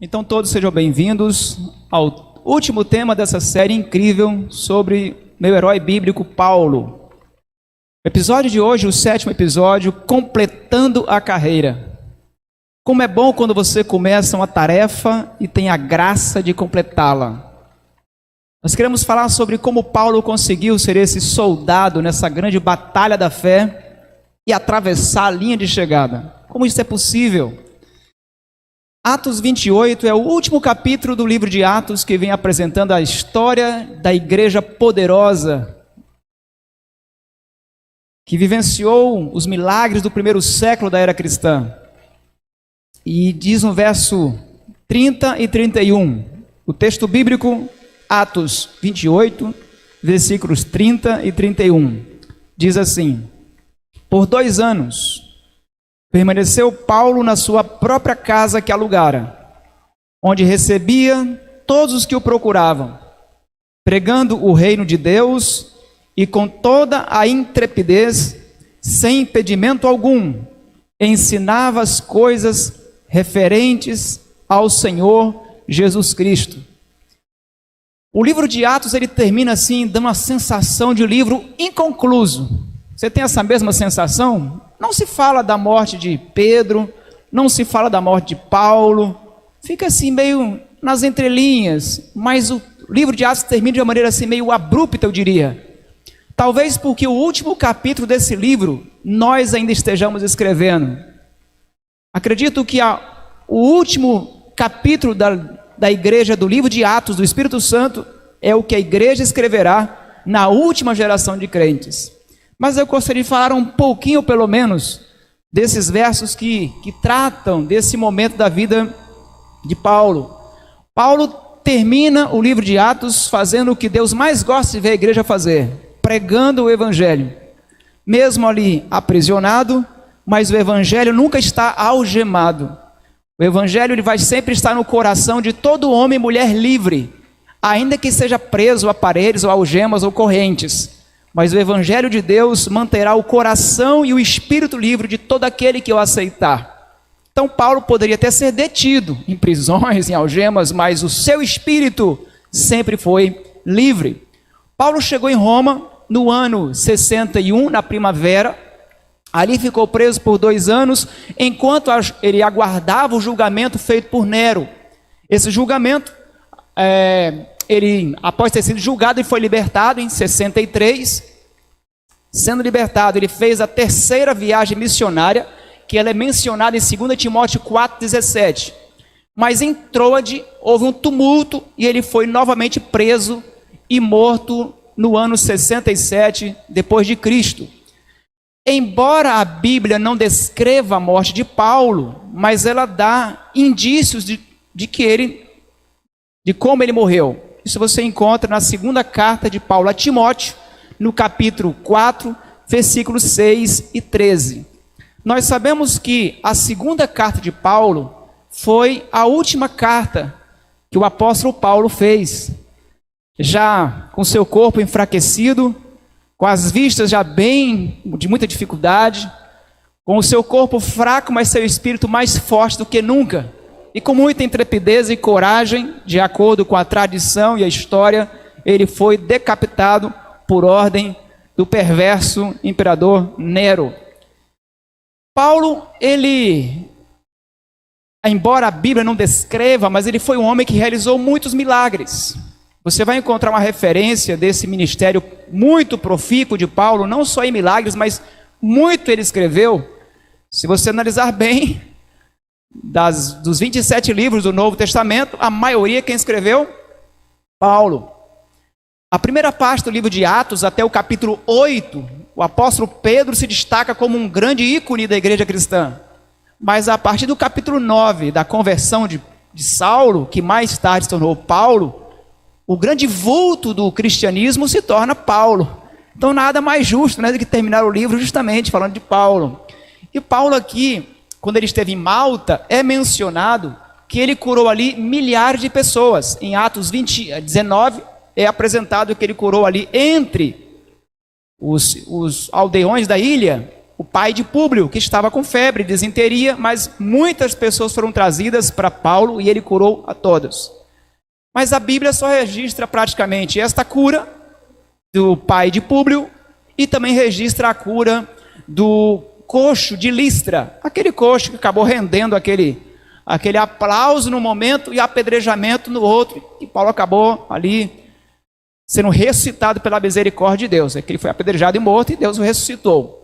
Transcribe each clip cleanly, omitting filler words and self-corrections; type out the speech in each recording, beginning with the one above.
Então todos sejam bem-vindos ao último tema dessa série incrível sobre meu herói bíblico Paulo. O episódio de hoje, o 7º episódio, completando a carreira. Como é bom quando você começa uma tarefa e tem a graça de completá-la. Nós queremos falar sobre como Paulo conseguiu ser esse soldado nessa grande batalha da fé e atravessar a linha de chegada. Como isso é possível? Atos 28 é o último capítulo do livro de Atos que vem apresentando a história da igreja poderosa que vivenciou os milagres do primeiro século da era cristã. E diz no verso 30 e 31, o texto bíblico, Atos 28, versículos 30 e 31, diz assim: Por 2 anos permaneceu Paulo na sua própria casa que alugara, onde recebia todos os que o procuravam, pregando o reino de Deus e com toda a intrepidez, sem impedimento algum, ensinava as coisas referentes ao Senhor Jesus Cristo. O livro de Atos, ele termina assim, dando uma sensação de livro inconcluso. Você tem essa mesma sensação? Não se fala da morte de Pedro, não se fala da morte de Paulo, fica assim meio nas entrelinhas, mas o livro de Atos termina de uma maneira assim meio abrupta, eu diria. Talvez porque o último capítulo desse livro nós ainda estejamos escrevendo. Acredito que o último capítulo da igreja do livro de Atos do Espírito Santo é o que a igreja escreverá na última geração de crentes. Mas eu gostaria de falar um pouquinho, pelo menos, desses versos que tratam desse momento da vida de Paulo. Paulo termina o livro de Atos fazendo o que Deus mais gosta de ver a igreja fazer, pregando o evangelho. Mesmo ali aprisionado, mas o evangelho nunca está algemado. O evangelho ele vai sempre estar no coração de todo homem e mulher livre, ainda que seja preso a paredes ou algemas ou correntes. Mas o evangelho de Deus manterá o coração e o espírito livre de todo aquele que o aceitar. Então Paulo poderia até ser detido em prisões, em algemas, mas o seu espírito sempre foi livre. Paulo chegou em Roma no ano 61, na primavera. Ali ficou preso por 2 anos, enquanto ele aguardava o julgamento feito por Nero. Esse julgamento, ele, após ter sido julgado, ele foi libertado em 63. Sendo libertado, ele fez a 3ª viagem missionária, que ela é mencionada em 2 Timóteo 4,17. Mas em Troade houve um tumulto e ele foi novamente preso e morto no ano 67 depois de Cristo. Embora a Bíblia não descreva a morte de Paulo, mas ela dá indícios de como ele morreu. Isso você encontra na 2ª carta de Paulo a Timóteo, no capítulo 4, versículos 6 e 13. Nós sabemos que a 2ª carta de Paulo foi a última carta que o apóstolo Paulo fez, já com seu corpo enfraquecido, com as vistas já bem de muita dificuldade, com o seu corpo fraco, mas seu espírito mais forte do que nunca, e com muita intrepidez e coragem, de acordo com a tradição e a história, ele foi decapitado por ordem do perverso imperador Nero. Paulo, embora a Bíblia não descreva, mas ele foi um homem que realizou muitos milagres. Você vai encontrar uma referência desse ministério muito profícuo de Paulo, não só em milagres, mas muito ele escreveu. Se você analisar bem, dos 27 livros do Novo Testamento, a maioria quem escreveu? Paulo. A primeira parte do livro de Atos, até o capítulo 8, o apóstolo Pedro se destaca como um grande ícone da igreja cristã. Mas a partir do capítulo 9, da conversão de Saulo, que mais tarde se tornou Paulo, o grande vulto do cristianismo se torna Paulo. Então nada mais justo, do que terminar o livro justamente falando de Paulo. E Paulo aqui, quando ele esteve em Malta, é mencionado que ele curou ali milhares de pessoas. Em Atos 19, é apresentado que ele curou ali entre os aldeões da ilha o pai de Públio, que estava com febre, disenteria, mas muitas pessoas foram trazidas para Paulo e ele curou a todos. Mas a Bíblia só registra praticamente esta cura do pai de Públio e também registra a cura do coxo de Listra, aquele coxo que acabou rendendo aquele aplauso no momento e apedrejamento no outro, e Paulo acabou ali sendo ressuscitado pela misericórdia de Deus. É que ele foi apedrejado e morto e Deus o ressuscitou.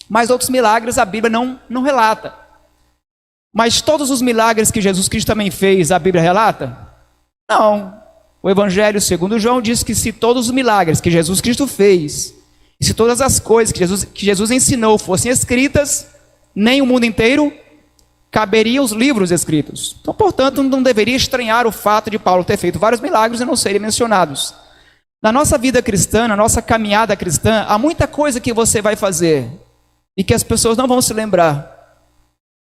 Mas outros milagres a Bíblia não relata. Mas todos os milagres que Jesus Cristo também fez, a Bíblia relata? Não. O Evangelho segundo João diz que se todos os milagres que Jesus Cristo fez, e se todas as coisas que Jesus ensinou fossem escritas, nem o mundo inteiro caberiam os livros escritos. Então, portanto, não deveria estranhar o fato de Paulo ter feito vários milagres e não serem mencionados. Na nossa vida cristã, na nossa caminhada cristã, há muita coisa que você vai fazer e que as pessoas não vão se lembrar.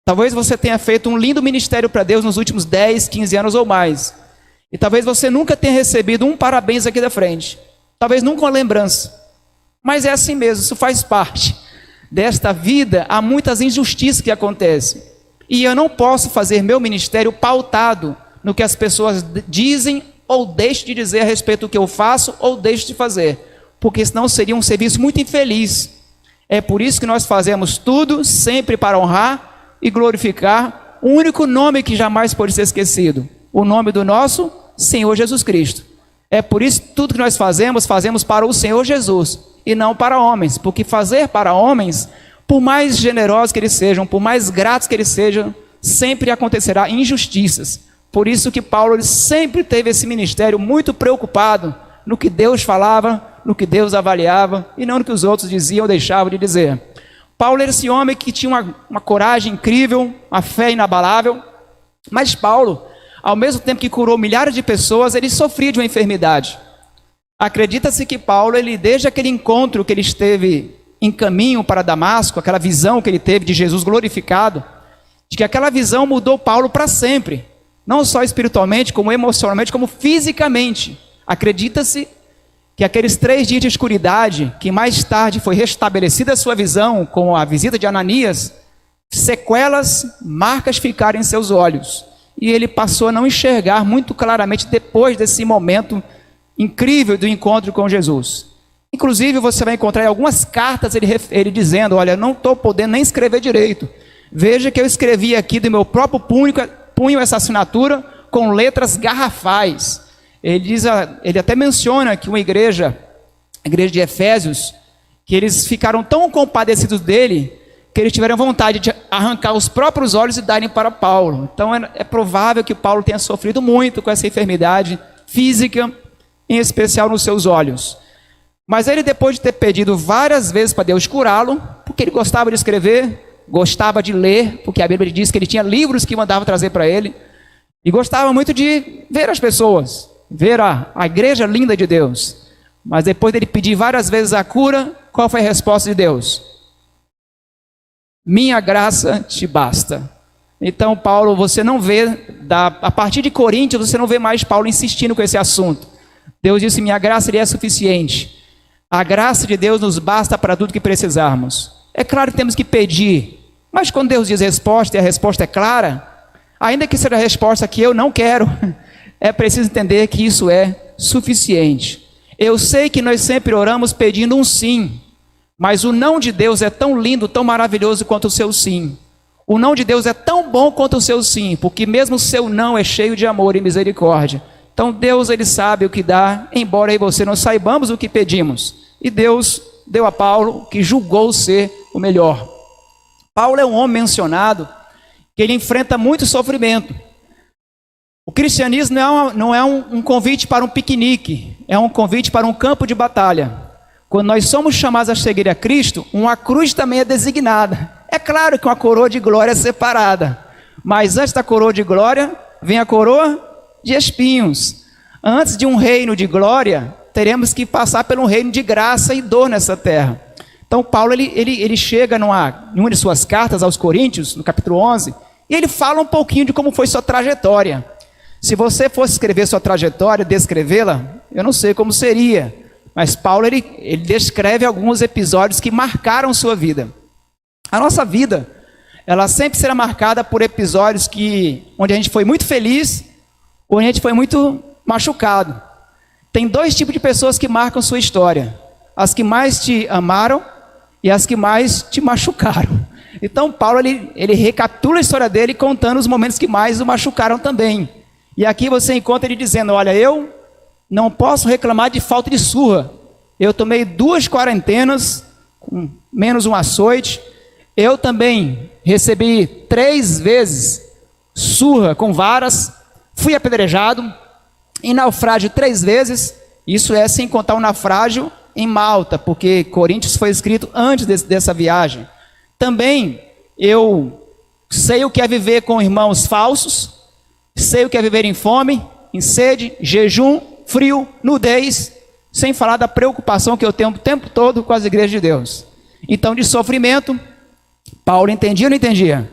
Talvez você tenha feito um lindo ministério para Deus nos últimos 10, 15 anos ou mais. E talvez você nunca tenha recebido um parabéns aqui da frente. Talvez nunca uma lembrança. Mas é assim mesmo, isso faz parte desta vida. Há muitas injustiças que acontecem. E eu não posso fazer meu ministério pautado no que as pessoas dizem ou deixam de dizer a respeito do que eu faço ou deixo de fazer. Porque senão seria um serviço muito infeliz. É por isso que nós fazemos tudo sempre para honrar e glorificar o único nome que jamais pode ser esquecido. O nome do nosso Senhor Jesus Cristo. É por isso que tudo que nós fazemos para o Senhor Jesus e não para homens. Porque fazer para homens, por mais generosos que eles sejam, por mais gratos que eles sejam, sempre acontecerá injustiças. Por isso que Paulo ele sempre teve esse ministério muito preocupado no que Deus falava, no que Deus avaliava e não no que os outros diziam ou deixavam de dizer. Paulo era esse homem que tinha uma coragem incrível, uma fé inabalável, mas Paulo, ao mesmo tempo que curou milhares de pessoas, ele sofria de uma enfermidade. Acredita-se que Paulo, desde aquele encontro que ele esteve em caminho para Damasco, aquela visão que ele teve de Jesus glorificado, de que aquela visão mudou Paulo para sempre, não só espiritualmente, como emocionalmente, como fisicamente. Acredita-se que aqueles 3 dias de escuridade, que mais tarde foi restabelecida a sua visão com a visita de Ananias, sequelas, marcas ficaram em seus olhos. E ele passou a não enxergar muito claramente depois desse momento incrível do encontro com Jesus. Inclusive, você vai encontrar em algumas cartas ele dizendo, olha, não estou podendo nem escrever direito. Veja que eu escrevi aqui do meu próprio punho essa assinatura com letras garrafais. Ele até menciona que uma igreja, a igreja de Efésios, que eles ficaram tão compadecidos dele, que eles tiveram vontade de arrancar os próprios olhos e darem para Paulo. Então é provável que Paulo tenha sofrido muito com essa enfermidade física, em especial nos seus olhos. Mas ele, depois de ter pedido várias vezes para Deus curá-lo, porque ele gostava de escrever, gostava de ler, porque a Bíblia diz que ele tinha livros que mandava trazer para ele, e gostava muito de ver as pessoas, ver a igreja linda de Deus. Mas depois dele pedir várias vezes a cura, qual foi a resposta de Deus? Minha graça te basta. Então, Paulo, você não vê, a partir de Coríntios, você não vê mais Paulo insistindo com esse assunto. Deus disse, minha graça lhe é suficiente. A graça de Deus nos basta para tudo que precisarmos. É claro que temos que pedir, mas quando Deus diz resposta e a resposta é clara, ainda que seja a resposta que eu não quero, é preciso entender que isso é suficiente. Eu sei que nós sempre oramos pedindo um sim, mas o não de Deus é tão lindo, tão maravilhoso quanto o seu sim. O não de Deus é tão bom quanto o seu sim, porque mesmo o seu não é cheio de amor e misericórdia. Então Deus, ele sabe o que dá, embora eu e você não saibamos o que pedimos. E Deus deu a Paulo, que julgou ser o melhor. Paulo é um homem mencionado, que ele enfrenta muito sofrimento. O cristianismo não é um convite para um piquenique, é um convite para um campo de batalha. Quando nós somos chamados a seguir a Cristo, uma cruz também é designada. É claro que uma coroa de glória é separada, mas antes da coroa de glória, vem a coroa de espinhos. Antes de um reino de glória, teremos que passar por um reino de graça e dor nessa terra. Então Paulo, ele chega em uma de suas cartas aos Coríntios, no capítulo 11, e ele fala um pouquinho de como foi sua trajetória. Se você fosse escrever sua trajetória, descrevê-la, eu não sei como seria, mas Paulo, ele descreve alguns episódios que marcaram sua vida. A nossa vida, ela sempre será marcada por episódios onde a gente foi muito feliz ou a gente foi muito machucado. Tem dois tipos de pessoas que marcam sua história: as que mais te amaram e as que mais te machucaram. Então Paulo ele recapitula a história dele contando os momentos que mais o machucaram também. E aqui você encontra ele dizendo: olha, eu não posso reclamar de falta de surra. Eu tomei 2 quarentenas, com menos um açoite. Eu também recebi 3 vezes surra com varas. Fui apedrejado. Em naufrágio 3 vezes. Isso é sem contar o naufrágio em Malta, porque Coríntios foi escrito antes dessa viagem. Também eu sei o que é viver com irmãos falsos. Sei o que é viver em fome, em sede, jejum, frio, nudez, sem falar da preocupação que eu tenho o tempo todo com as igrejas de Deus. Então, de sofrimento, Paulo entendia ou não entendia?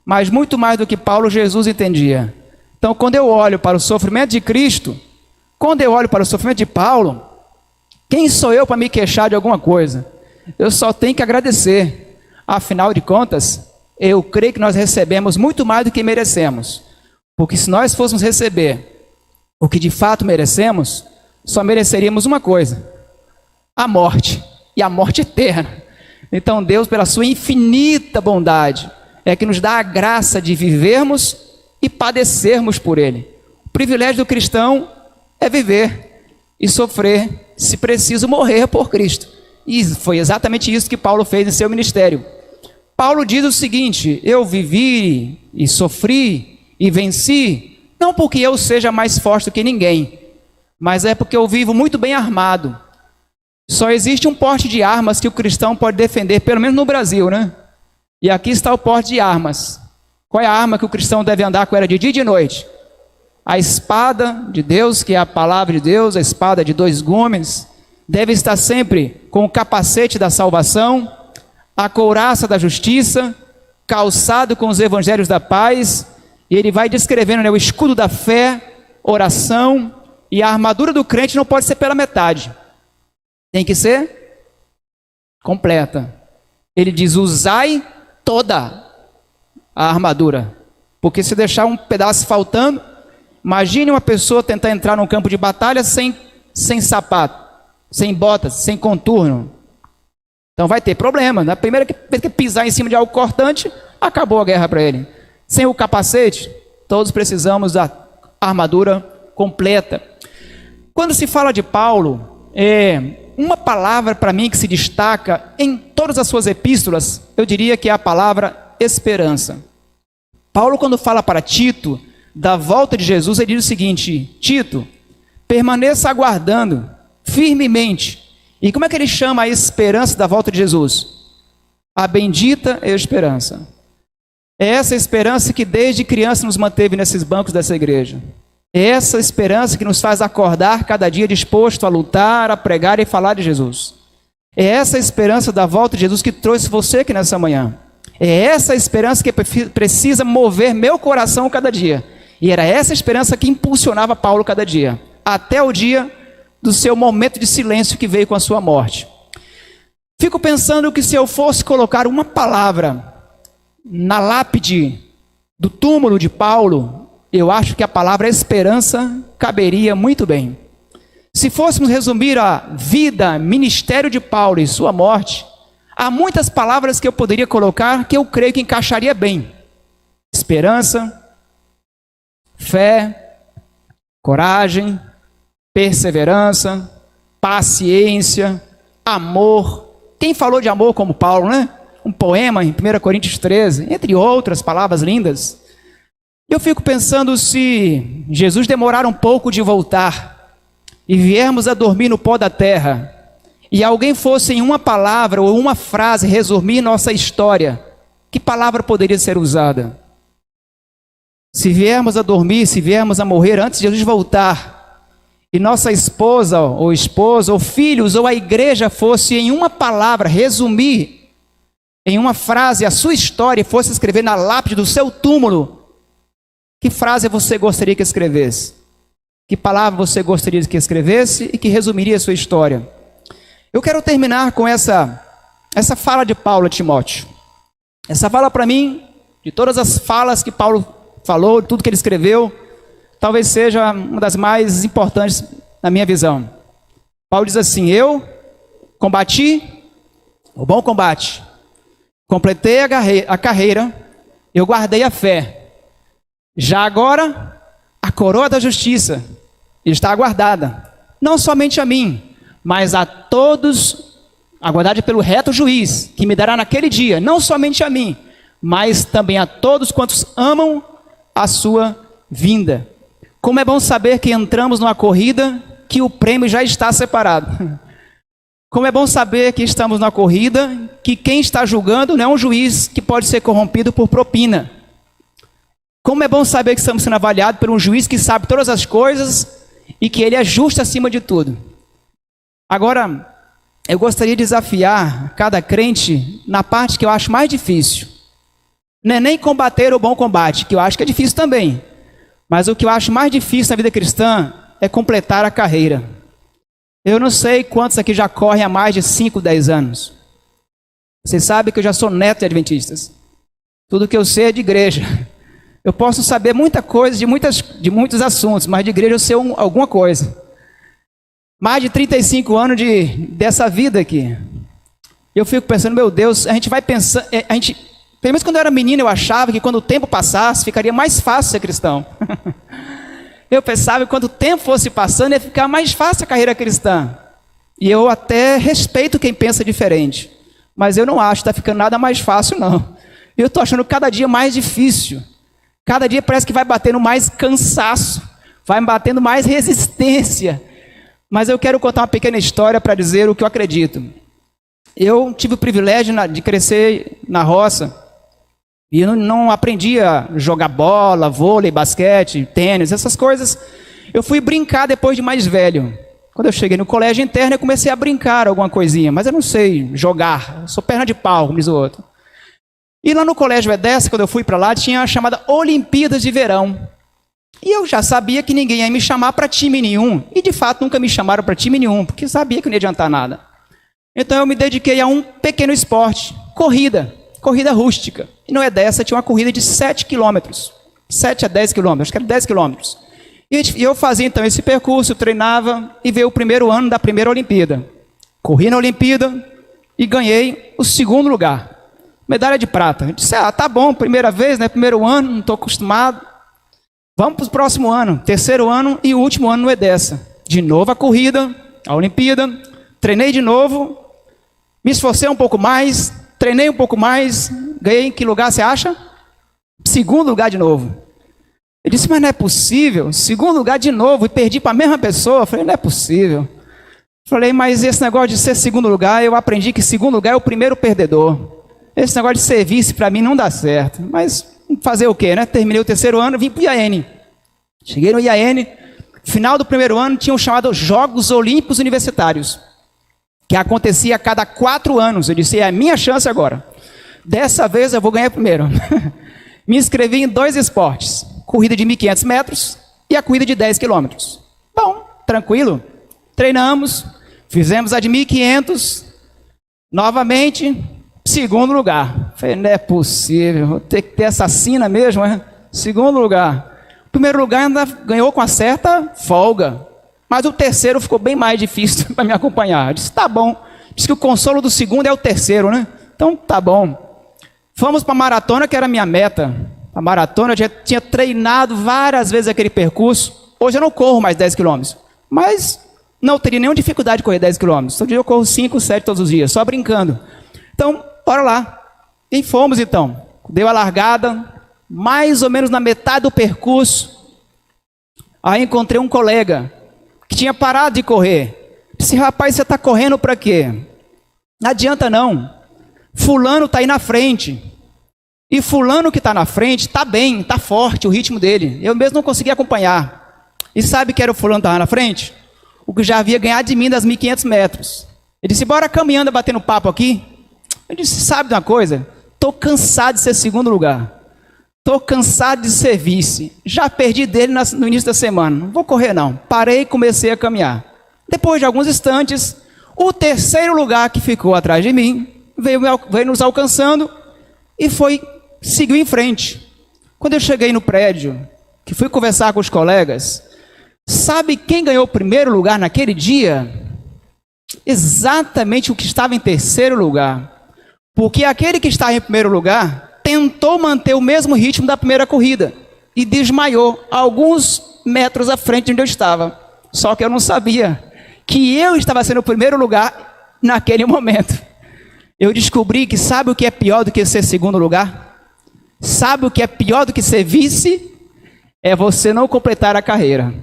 Mas muito mais do que Paulo, Jesus entendia. Então, quando eu olho para o sofrimento de Cristo, quando eu olho para o sofrimento de Paulo, quem sou eu para me queixar de alguma coisa? Eu só tenho que agradecer. Afinal de contas, eu creio que nós recebemos muito mais do que merecemos. Porque se nós fôssemos receber o que de fato merecemos, só mereceríamos uma coisa: a morte, e a morte eterna. Então Deus, pela sua infinita bondade, é que nos dá a graça de vivermos e padecermos por Ele. O privilégio do cristão é viver e sofrer, se preciso morrer por Cristo. E foi exatamente isso que Paulo fez em seu ministério. Paulo diz o seguinte: eu vivi e sofri e venci, não porque eu seja mais forte do que ninguém, mas é porque eu vivo muito bem armado. Só existe um porte de armas que o cristão pode defender, pelo menos no Brasil, né? E aqui está o porte de armas. Qual é a arma que o cristão deve andar com ela de dia e de noite? A espada de Deus, que é a palavra de Deus, a espada de 2 gumes, deve estar sempre com o capacete da salvação, a couraça da justiça, calçado com os evangelhos da paz. E ele vai descrevendo, né, o escudo da fé, oração, e a armadura do crente não pode ser pela metade. Tem que ser completa. Ele diz: usai toda a armadura. Porque se deixar um pedaço faltando, imagine uma pessoa tentar entrar num campo de batalha sem sapato, sem botas, sem contorno. Então vai ter problema. Na primeira vez que pisar em cima de algo cortante, acabou a guerra para ele. Sem o capacete, todos precisamos da armadura completa. Quando se fala de Paulo, uma palavra para mim que se destaca em todas as suas epístolas, eu diria que é a palavra esperança. Paulo, quando fala para Tito da volta de Jesus, ele diz o seguinte: Tito, permaneça aguardando firmemente. E como é que ele chama a esperança da volta de Jesus? A bendita esperança. É essa esperança que desde criança nos manteve nesses bancos dessa igreja. É essa esperança que nos faz acordar cada dia disposto a lutar, a pregar e falar de Jesus. É essa esperança da volta de Jesus que trouxe você aqui nessa manhã. É essa esperança que precisa mover meu coração cada dia. E era essa esperança que impulsionava Paulo cada dia, até o dia do seu momento de silêncio que veio com a sua morte. Fico pensando que se eu fosse colocar uma palavra na lápide do túmulo de Paulo, eu acho que a palavra esperança caberia muito bem. Se fôssemos resumir a vida, ministério de Paulo e sua morte, há muitas palavras que eu poderia colocar que eu creio que encaixaria bem: esperança, fé, coragem, perseverança, paciência, amor. Quem falou de amor como Paulo, né? Um poema em 1 Coríntios 13, entre outras palavras lindas. Eu fico pensando, se Jesus demorar um pouco de voltar e viermos a dormir no pó da terra, e alguém fosse em uma palavra ou uma frase resumir nossa história, que palavra poderia ser usada? Se viermos a dormir, se viermos a morrer antes de Jesus voltar, e nossa esposa ou esposo ou filhos ou a igreja fosse em uma palavra resumir em uma frase a sua história e fosse escrever na lápide do seu túmulo, que frase você gostaria que escrevesse? Que palavra você gostaria que escrevesse e que resumiria a sua história? Eu quero terminar com essa fala de Paulo a Timóteo. Essa fala para mim, de todas as falas que Paulo falou, de tudo que ele escreveu, talvez seja uma das mais importantes na minha visão. Paulo diz assim: eu combati o bom combate, completei a carreira, eu guardei a fé. Já agora, a coroa da justiça está aguardada, não somente a mim, mas a todos, aguardada pelo reto juiz, que me dará naquele dia, não somente a mim, mas também a todos quantos amam a sua vinda. Como é bom saber que entramos numa corrida que o prêmio já está separado. Como é bom saber que estamos na corrida, que quem está julgando não é um juiz que pode ser corrompido por propina. Como é bom saber que estamos sendo avaliados por um juiz que sabe todas as coisas e que ele é justo acima de tudo. Agora, eu gostaria de desafiar cada crente na parte que eu acho mais difícil. Não é nem combater o bom combate, que eu acho que é difícil também. Mas o que eu acho mais difícil na vida cristã é completar a carreira. Eu não sei quantos aqui já correm há mais de 5, 10 anos. Vocês sabem que eu já sou neto de adventistas. Tudo que eu sei é de igreja. Eu posso saber muita coisa de muitos assuntos, mas de igreja eu sei alguma coisa. Mais de 35 anos dessa vida aqui. Eu fico pensando, meu Deus, a gente vai pensar... pelo menos quando eu era menino, eu achava que quando o tempo passasse, ficaria mais fácil ser cristão. Eu pensava que quando o tempo fosse passando, ia ficar mais fácil a carreira cristã. E eu até respeito quem pensa diferente. Mas eu não acho que está ficando nada mais fácil, não. Eu estou achando cada dia mais difícil. Cada dia parece que vai batendo mais cansaço. Vai batendo mais resistência. Mas eu quero contar uma pequena história para dizer o que eu acredito. Eu tive o privilégio de crescer na roça. E eu não aprendi a jogar bola, vôlei, basquete, tênis, essas coisas. Eu fui brincar depois de mais velho. Quando eu cheguei no colégio interno, eu comecei a brincar alguma coisinha. Mas eu não sei jogar. Eu sou perna de pau, como diz o outro. E lá no colégio EDESA, quando eu fui para lá, tinha a chamada Olimpíadas de Verão. E eu já sabia que ninguém ia me chamar para time nenhum. E de fato nunca me chamaram para time nenhum, porque sabia que não ia adiantar nada. Então eu me dediquei a um pequeno esporte, corrida rústica. E no EDESA tinha uma corrida de 7 quilômetros. 7 a 10 quilômetros, acho que era 10 quilômetros. E eu fazia então esse percurso, treinava e veio o primeiro ano da primeira Olimpíada. Corri na Olimpíada e ganhei o segundo lugar. Medalha de prata. Eu disse, tá bom, primeira vez, né? Primeiro ano, não estou acostumado. Vamos para o próximo ano, terceiro ano e o último ano no EDESA. De novo a corrida, a Olimpíada, treinei de novo, me esforcei um pouco mais, treinei um pouco mais, ganhei em que lugar você acha? Segundo lugar de novo. Eu disse, mas não é possível, segundo lugar de novo, e perdi para a mesma pessoa. Eu falei, não é possível. Falei, mas esse negócio de ser segundo lugar, eu aprendi que segundo lugar é o primeiro perdedor. Esse negócio de serviço para mim não dá certo. Mas fazer o quê, né? Terminei o terceiro ano, vim para o IAN. Cheguei no IAN, final do primeiro ano, tinham chamado Jogos Olímpicos Universitários, que acontecia a cada 4 anos. Eu disse, é a minha chance agora. Dessa vez eu vou ganhar primeiro. Me inscrevi em 2 esportes. Corrida de 1.500 metros e a corrida de 10 quilômetros. Bom, tranquilo. Treinamos, fizemos a de 1.500, novamente, segundo lugar. Falei, não é possível, vou ter que ter essa sina mesmo, né? Segundo lugar. O primeiro lugar ainda ganhou com uma certa folga, mas o terceiro ficou bem mais difícil para me acompanhar. Eu disse, tá bom. Disse que o consolo do segundo é o terceiro, né? Então, tá bom. Fomos para a maratona, que era a minha meta. A maratona, eu já tinha treinado várias vezes aquele percurso. Hoje eu não corro mais 10 quilômetros, mas não teria nenhuma dificuldade de correr 10 quilômetros. Todo dia eu corro 5, 7 todos os dias, só brincando. Então, bora lá. E fomos então. Deu a largada, mais ou menos na metade do percurso. Aí encontrei um colega que tinha parado de correr. Disse, rapaz, você está correndo para quê? Não adianta não. Fulano está aí na frente. E fulano que está na frente está bem, está forte o ritmo dele. Eu mesmo não consegui acompanhar. E sabe que era o fulano que estava na frente? O que já havia ganhado de mim das 1.500 metros. Ele disse, bora caminhando, batendo papo aqui. Eu disse, sabe de uma coisa? Estou cansado de ser segundo lugar. Estou cansado de ser vice. Já perdi dele no início da semana. Não vou correr não. Parei e comecei a caminhar. Depois de alguns instantes, o terceiro lugar que ficou atrás de mim veio nos alcançando e seguiu em frente. Quando eu cheguei no prédio, que fui conversar com os colegas, sabe quem ganhou o primeiro lugar naquele dia? Exatamente o que estava em terceiro lugar. Porque aquele que estava em primeiro lugar tentou manter o mesmo ritmo da primeira corrida e desmaiou alguns metros à frente de onde eu estava. Só que eu não sabia que eu estava sendo o primeiro lugar naquele momento. Eu descobri que sabe o que é pior do que ser segundo lugar? Sabe o que é pior do que ser vice? É você não completar a carreira.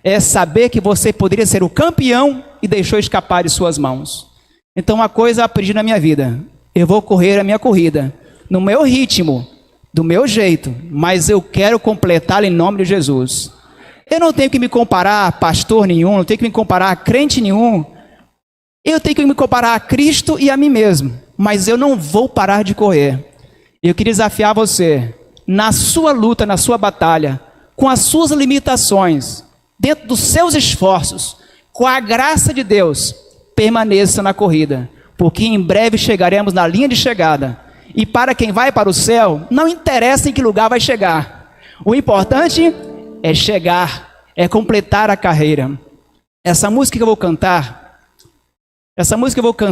É saber que você poderia ser o campeão e deixou escapar de suas mãos. Então uma coisa eu aprendi na minha vida: eu vou correr a minha corrida no meu ritmo, do meu jeito, mas eu quero completá-la em nome de Jesus. Eu não tenho que me comparar a pastor nenhum, não tenho que me comparar a crente nenhum. Eu tenho que me comparar a Cristo e a mim mesmo, mas eu não vou parar de correr. Eu queria desafiar você, na sua luta, na sua batalha, com as suas limitações, dentro dos seus esforços, com a graça de Deus, permaneça na corrida, porque em breve chegaremos na linha de chegada. E para quem vai para o céu, não interessa em que lugar vai chegar. O importante é chegar, é completar a carreira. Essa música que eu vou cantar,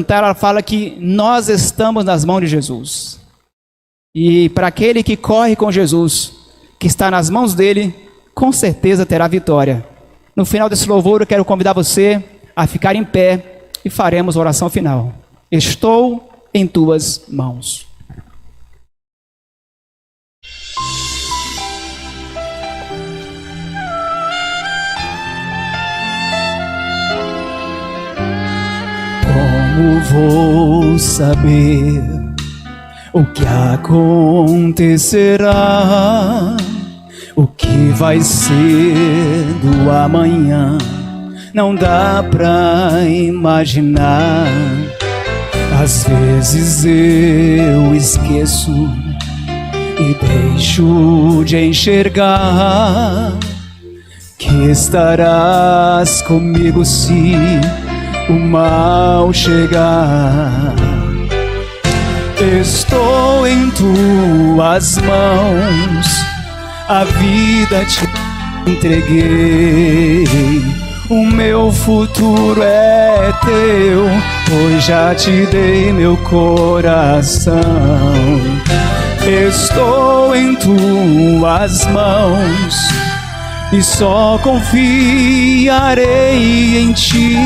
ela fala que nós estamos nas mãos de Jesus. E para aquele que corre com Jesus, que está nas mãos dele, com certeza terá vitória. No final desse louvor, eu quero convidar você a ficar em pé e faremos a oração final. Estou em tuas mãos. Como vou saber o que acontecerá? O que vai ser do amanhã? Não dá pra imaginar. Às vezes eu esqueço e deixo de enxergar que estarás comigo se o mal chegar. Estou em tuas mãos, a vida te entreguei. O meu futuro é teu, pois já te dei meu coração. Estou em tuas mãos e só confiarei em ti.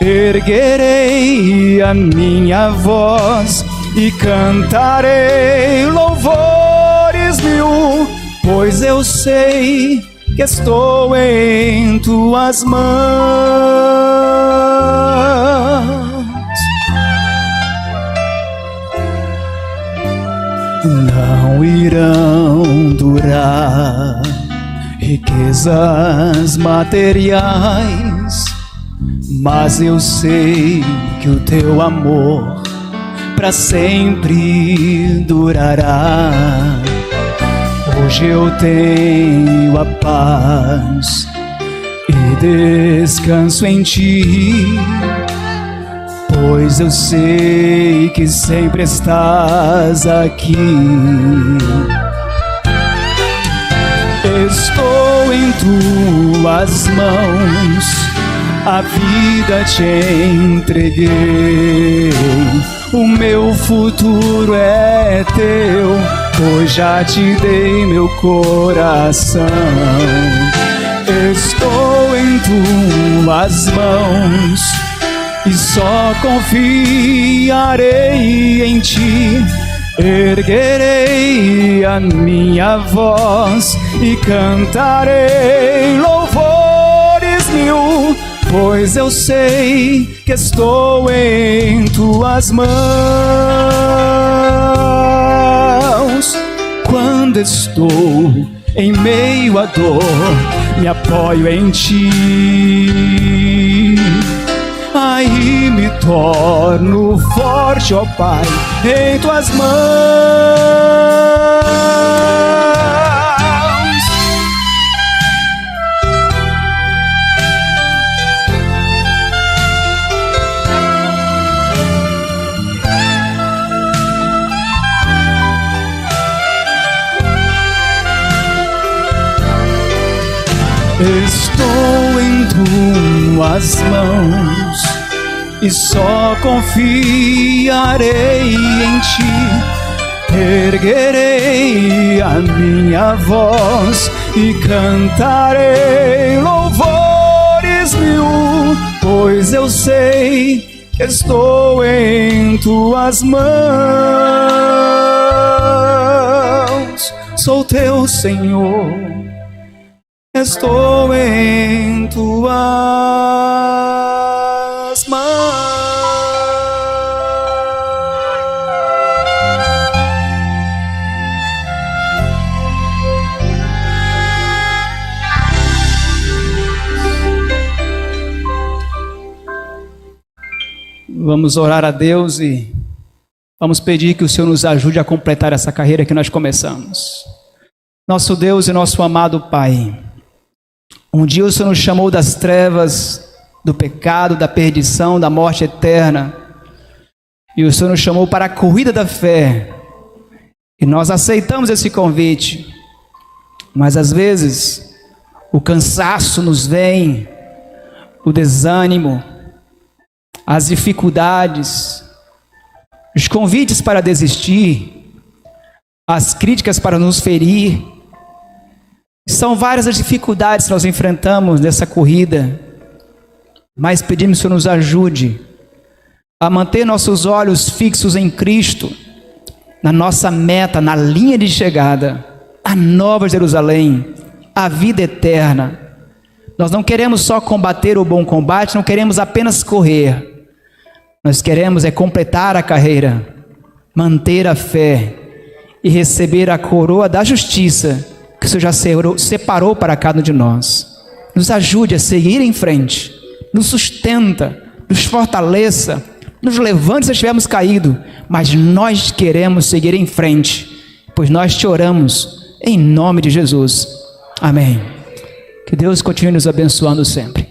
Erguerei a minha voz e cantarei louvores mil, pois eu sei que estou em tuas mãos. Não irão durar riquezas materiais, mas eu sei que o teu amor para sempre durará. Hoje eu tenho a paz e descanso em ti, pois eu sei que sempre estás aqui. Estou em tuas mãos, a vida te entreguei. O meu futuro é teu, pois já te dei meu coração. Estou em tuas mãos e só confiarei em ti. Erguerei a minha voz e cantarei louvores mil, pois eu sei que estou em tuas mãos. Quando estou em meio à dor, me apoio em ti. Aí me torno forte, ó Pai, em tuas mãos. Estou em tuas mãos e só confiarei em ti. Erguerei a minha voz e cantarei louvores mil, pois eu sei que estou em tuas mãos. Sou teu Senhor, estou em tuas mãos. Vamos orar a Deus e vamos pedir que o Senhor nos ajude a completar essa carreira que nós começamos. Nosso Deus e nosso amado Pai, um dia o Senhor nos chamou das trevas, do pecado, da perdição, da morte eterna, e o Senhor nos chamou para a corrida da fé, e nós aceitamos esse convite, mas às vezes o cansaço nos vem, o desânimo, as dificuldades, os convites para desistir, as críticas para nos ferir. São várias as dificuldades que nós enfrentamos nessa corrida, mas pedimos que o Senhor nos ajude a manter nossos olhos fixos em Cristo, na nossa meta, na linha de chegada, a Nova Jerusalém, a vida eterna. Nós não queremos só combater o bom combate, não queremos apenas correr. Nós queremos completar a carreira, manter a fé e receber a coroa da justiça que o Senhor já separou para cada um de nós. Nos ajude a seguir em frente, nos sustenta, nos fortaleça, nos levante se estivermos caídos, mas nós queremos seguir em frente, pois nós te oramos em nome de Jesus. Amém. Que Deus continue nos abençoando sempre.